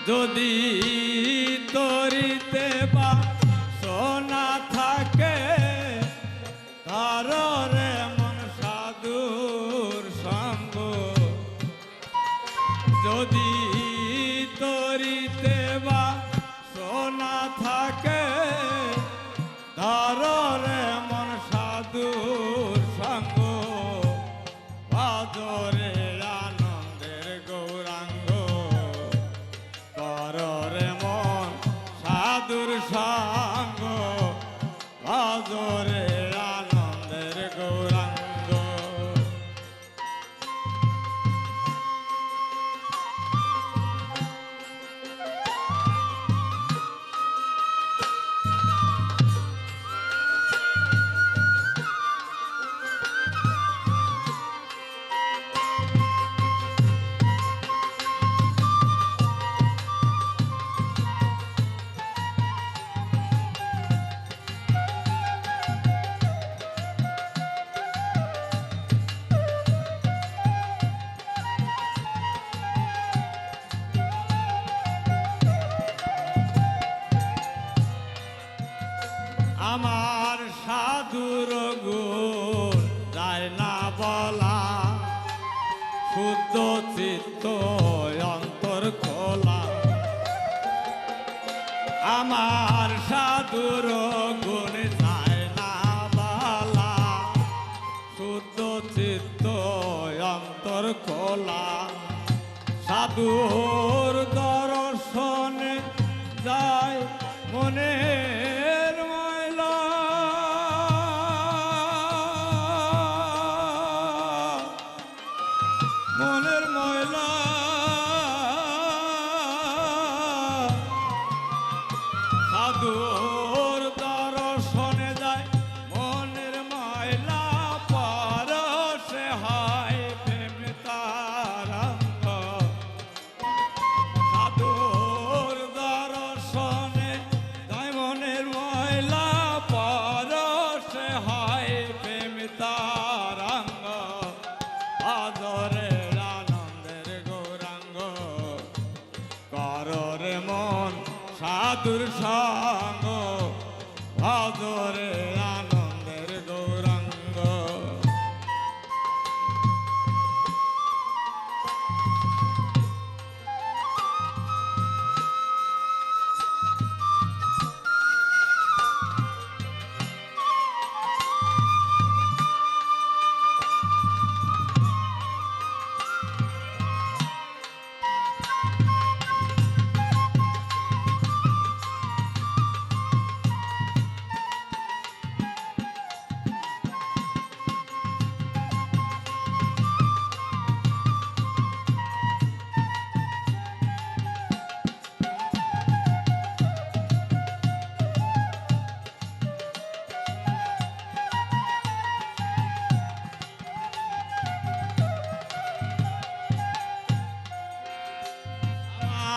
যদি তরিতে বা সোনা থাকে কাররে মন সাধুর সঙ্গ যদি তরিতে বা সোনা থাকে কাররে মন সাধুর সঙ্গ বাজরে আনন্দের গৌরাঙ্গ কররে মন সাধুর সঙ্গ বাজরে আনন্দের গৌরাঙ্গ আমার সাধুর গুণ যায় না বলা শুদ্ধ চিত্ত অন্তর খোলা আমার সাধুর গুণ যায় না বলা শুদ্ধ চিত্ত অন্তর খোলা সাধুর দর্শনে যায় মনের ময়লা মনের ময়লা সাধুর দর্শনে যায় মনের ময়লা পরশে হয় প্রেম তারঙ্গ সাধুর দর্শনে যায় মনের ময়লা পরশে হয় প্রেম তারঙ্গ আদরে আনন্দের গৌরাঙ্গ কররে মন সাধুর সঙ্গ আদরে আনন্দের গৌরাঙ্গ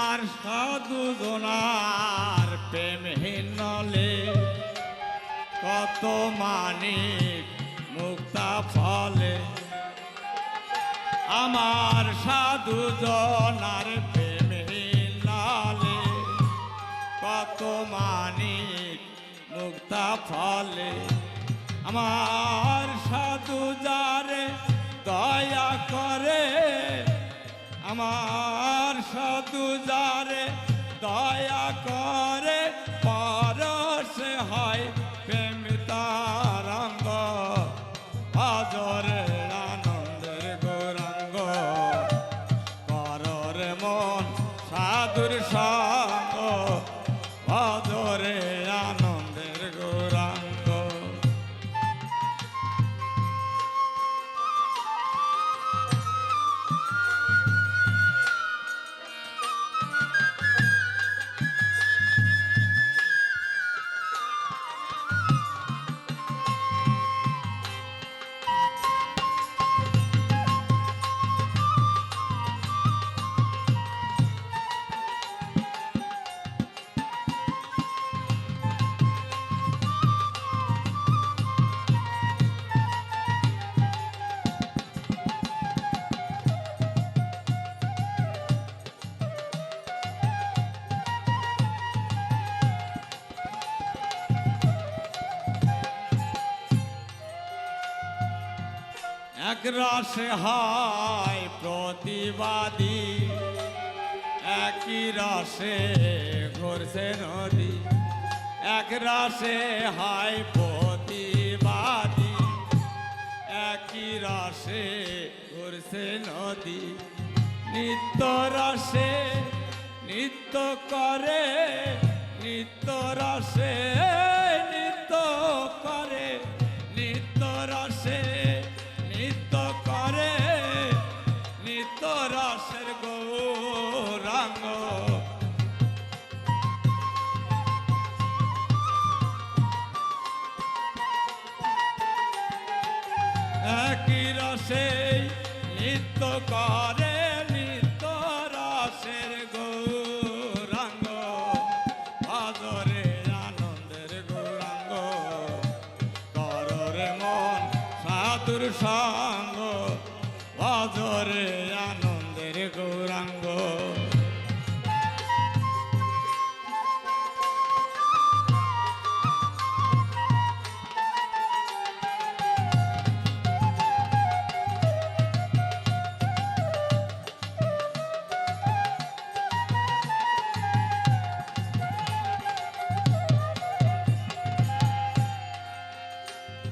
আর সাধু জনার প্রেমহীন নলে কত মানিক মুক্তা ফলে আমার সাধু জনার প্রেমহীন নলে কত মানিক মুক্তা ফলে আমার সাধু যারে দয়া করে আমার সাধু যারে দয়া করে পরশে হয় প্রেম তারঙ্গ আদরে আনন্দের গৌরাঙ্গ কররে মন সাধুর সঙ্গ আদরে আনন্দের গৌরাঙ্গ এক রসে হয় প্রতিবাদী, একই রসে ঘুরছে নদী। এক রসে হয় প্রতিবাদী, একই রসে ঘুরছে নদী। নিত্য রসে নিত্য করে, নিত্য রসে নিত্য করে, নিত্য রসে নিত্য করে, নিত্য রসের গৌরাঙ্গ। একই রসে নিত্য করে, নিত্য রসের গৌরাঙ্গ। আদরে আনন্দের গৌরাঙ্গ, কররে মন সাধুর সঙ্গ। আদরে আনন্দের গৌরাঙ্গ।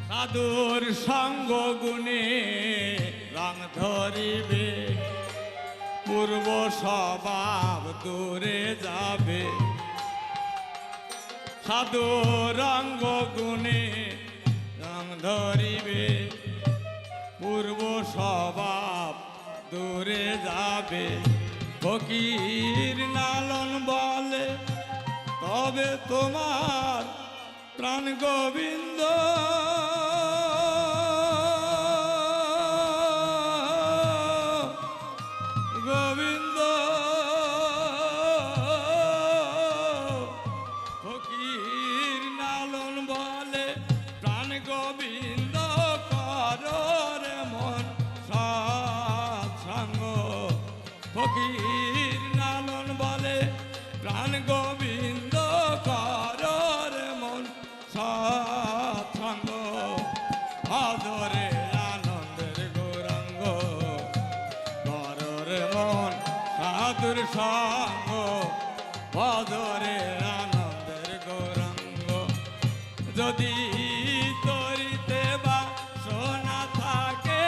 সাধুর সঙ্গ গুণে রং ধরিবে, পূর্ব স্বভাব দূরে যাবে। সাধুর রঙ্গ গুণে রং ধরিবে, পূর্ব স্বভাব দূরে যাবে। ফকির লালন বলে তবে তোমার প্রাণ গোবিন্দ। গোবিন্দ ফকির লালন বলে প্রাণ গোবিন্দ। কররে মন সৎসঙ্গ। ফকির লালন বলে প্রাণ গোবিন্দ, কররে মন সৎসঙ্গ। আদরে আনন্দের গৌরাঙ্গ, কররে মন সাধুর সঙ্গ। আদরে আনন্দের গৌরাঙ্গ। যদি তরিতে বা সোনা থাকে,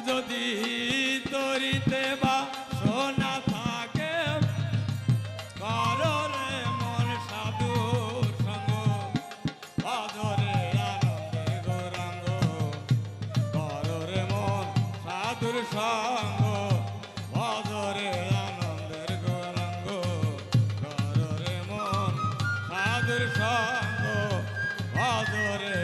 যদি তরিতে বা সোনা থাকে, কররে মন সাধুর সঙ্গ। আদরে আনন্দের গৌরাঙ্গ, কররে মন সাধুর সঙ্গ। আদরে আনন্দের গৌরাঙ্গ, কররে মন সাধুর সঙ্গ। আদরে